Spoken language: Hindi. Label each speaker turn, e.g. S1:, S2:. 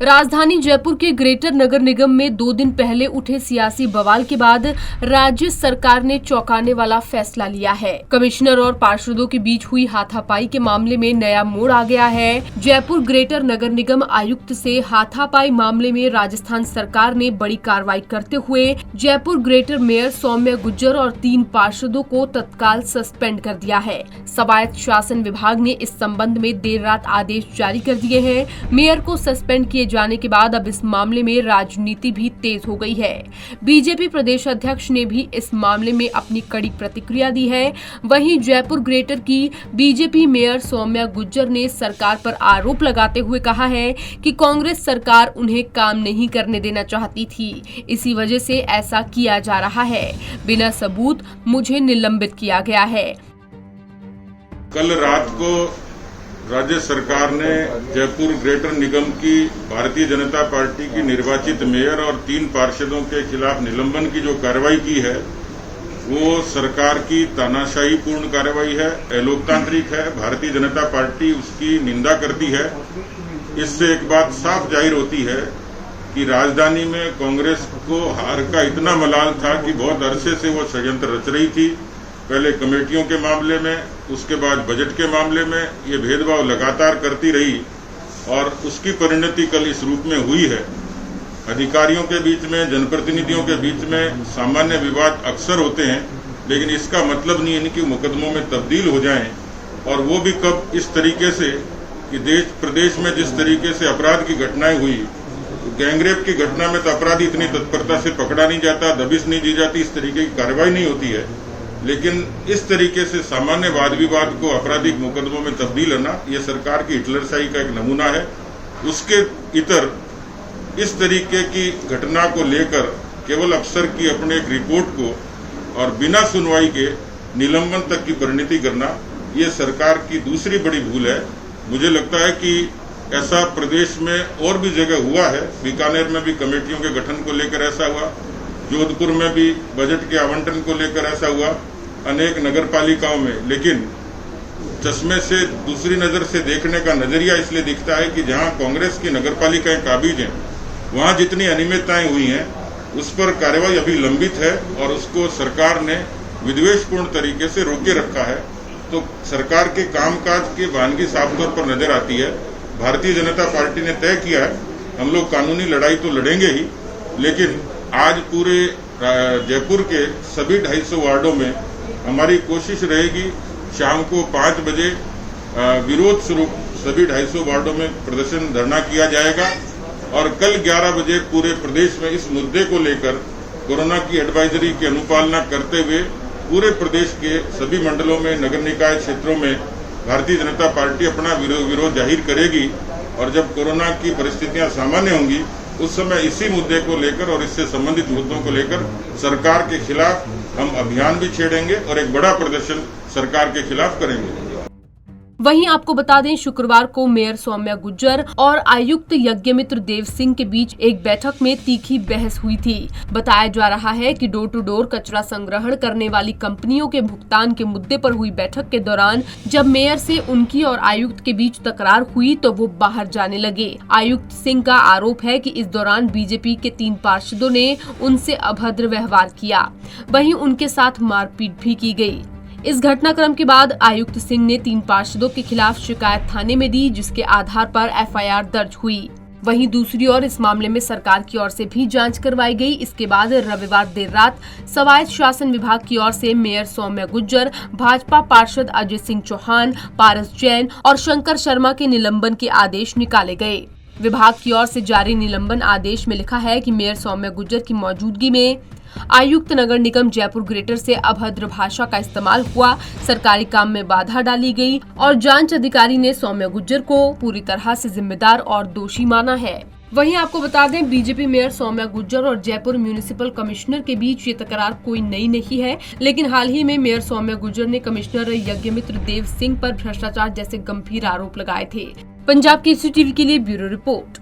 S1: राजधानी जयपुर के ग्रेटर नगर निगम में 2 दिन पहले उठे सियासी बवाल के बाद राज्य सरकार ने चौंकाने वाला फैसला लिया है। कमिश्नर और पार्षदों के बीच हुई हाथापाई के मामले में नया मोड़ आ गया है। जयपुर ग्रेटर नगर निगम आयुक्त से हाथापाई मामले में राजस्थान सरकार ने बड़ी कार्रवाई करते हुए जयपुर ग्रेटर मेयर सौम्या गुज्जर और 3 पार्षदों को तत्काल सस्पेंड कर दिया है। स्वायत्त शासन विभाग ने इस संबंध में देर रात आदेश जारी कर दिए हैं। मेयर को सस्पेंड किए जाने के बाद अब इस मामले में राजनीति भी तेज हो गई है। बीजेपी प्रदेश अध्यक्ष ने भी इस मामले में अपनी कड़ी प्रतिक्रिया दी है। वहीं जयपुर ग्रेटर की बीजेपी मेयर सौम्या गुज्जर ने सरकार पर आरोप लगाते हुए कहा है कि कांग्रेस सरकार उन्हें काम नहीं करने देना चाहती थी, इसी वजह से ऐसा किया जा रहा है। बिना सबूत मुझे निलंबित किया गया है।
S2: कल रात को राज्य सरकार ने जयपुर ग्रेटर निगम की भारतीय जनता पार्टी की निर्वाचित मेयर और 3 पार्षदों के खिलाफ निलंबन की जो कार्रवाई की है वो सरकार की तानाशाही पूर्ण कार्रवाई है, अलोकतांत्रिक है। भारतीय जनता पार्टी उसकी निंदा करती है। इससे एक बात साफ जाहिर होती है कि राजधानी में कांग्रेस को हार का इतना मलाल था कि बहुत अरसे से वो षड्यंत्र रच रही थी। पहले कमेटियों के मामले में, उसके बाद बजट के मामले में ये भेदभाव लगातार करती रही और उसकी परिणति कल इस रूप में हुई है। अधिकारियों के बीच में, जनप्रतिनिधियों के बीच में सामान्य विवाद अक्सर होते हैं, लेकिन इसका मतलब नहीं है कि मुकदमों में तब्दील हो जाएं। और वो भी कब इस तरीके से कि देश प्रदेश में जिस तरीके से अपराध की घटनाएं हुई, गैंगरेप की घटना में तो अपराधी इतनी तत्परता से पकड़ा नहीं जाता, दबिश नहीं दी जाती, इस तरीके की कार्रवाई नहीं होती है। लेकिन इस तरीके से सामान्य वाद विवाद को आपराधिक मुकदमों में तब्दील करना यह सरकार की हिटलरशाही का एक नमूना है। उसके इतर इस तरीके की घटना को लेकर केवल अफसर की अपने एक रिपोर्ट को और बिना सुनवाई के निलंबन तक की परिणति करना यह सरकार की दूसरी बड़ी भूल है। मुझे लगता है कि ऐसा प्रदेश में और भी जगह हुआ है। बीकानेर में भी कमेटियों के गठन को लेकर ऐसा हुआ, जोधपुर में भी बजट के आवंटन को लेकर ऐसा हुआ, अनेक नगर पालिकाओं में। लेकिन चश्मे से दूसरी नजर से देखने का नजरिया इसलिए दिखता है कि जहां कांग्रेस की नगर पालिकाएं काबिज हैं, वहां जितनी अनियमितताएं हुई हैं उस पर कार्रवाई अभी लंबित है और उसको सरकार ने विद्वेषपूर्ण तरीके से रोके रखा है। तो सरकार के कामकाज की वानगी साफ तौर पर नजर आती है। भारतीय जनता पार्टी ने तय किया है हम लोग कानूनी लड़ाई तो लड़ेंगे ही, लेकिन आज पूरे जयपुर के सभी 250 वार्डों में हमारी कोशिश रहेगी शाम को 5 बजे विरोध स्वरूप सभी 250 वार्डों में प्रदर्शन धरना किया जाएगा और कल 11 बजे पूरे प्रदेश में इस मुद्दे को लेकर कोरोना की एडवाइजरी की अनुपालना करते हुए पूरे प्रदेश के सभी मंडलों में, नगर निकाय क्षेत्रों में भारतीय जनता पार्टी अपना विरोध जाहिर करेगी। और जब कोरोना की परिस्थितियां सामान्य होंगी उस समय इसी मुद्दे को लेकर और इससे संबंधित मुद्दों को लेकर सरकार के खिलाफ हम अभियान भी छेड़ेंगे और एक बड़ा प्रदर्शन सरकार के खिलाफ करेंगे।
S1: वहीं आपको बता दें, शुक्रवार को मेयर सौम्या गुज्जर और आयुक्त यज्ञमित्र देव सिंह के बीच एक बैठक में तीखी बहस हुई थी। बताया जा रहा है कि डोर टू डोर कचरा संग्रहण करने वाली कंपनियों के भुगतान के मुद्दे पर हुई बैठक के दौरान जब मेयर से उनकी और आयुक्त के बीच तकरार हुई तो वो बाहर जाने लगे। आयुक्त सिंह का आरोप है कि इस दौरान बीजेपी के 3 पार्षदों ने उनसे अभद्र व्यवहार किया, वहीं उनके साथ मारपीट भी की गयी। इस घटनाक्रम के बाद आयुक्त सिंह ने 3 पार्षदों के खिलाफ शिकायत थाने में दी, जिसके आधार पर एफआईआर दर्ज हुई। वहीं दूसरी ओर इस मामले में सरकार की ओर से भी जांच करवाई गई। इसके बाद रविवार देर रात स्वायत्त शासन विभाग की ओर से मेयर सौम्या गुज्जर, भाजपा पार्षद अजय सिंह चौहान, पारस जैन और शंकर शर्मा के निलंबन के आदेश निकाले गए। विभाग की ओर से जारी निलंबन आदेश में लिखा है कि मेयर सौम्या गुज्जर की मौजूदगी में आयुक्त नगर निगम जयपुर ग्रेटर से अभद्र भाषा का इस्तेमाल हुआ, सरकारी काम में बाधा डाली गई और जांच अधिकारी ने सौम्या गुज्जर को पूरी तरह से जिम्मेदार और दोषी माना है। वहीं आपको बता दें, बीजेपी मेयर सौम्या गुज्जर और जयपुर म्युनिसिपल कमिश्नर के बीच ये तकरार कोई नई नहीं है, लेकिन हाल ही में मेयर सौम्या गुज्जर ने कमिश्नर यज्ञमित्र देव सिंह पर भ्रष्टाचार जैसे गंभीर आरोप लगाए थे। पंजाब केसरी टीवी के लिए ब्यूरो रिपोर्ट।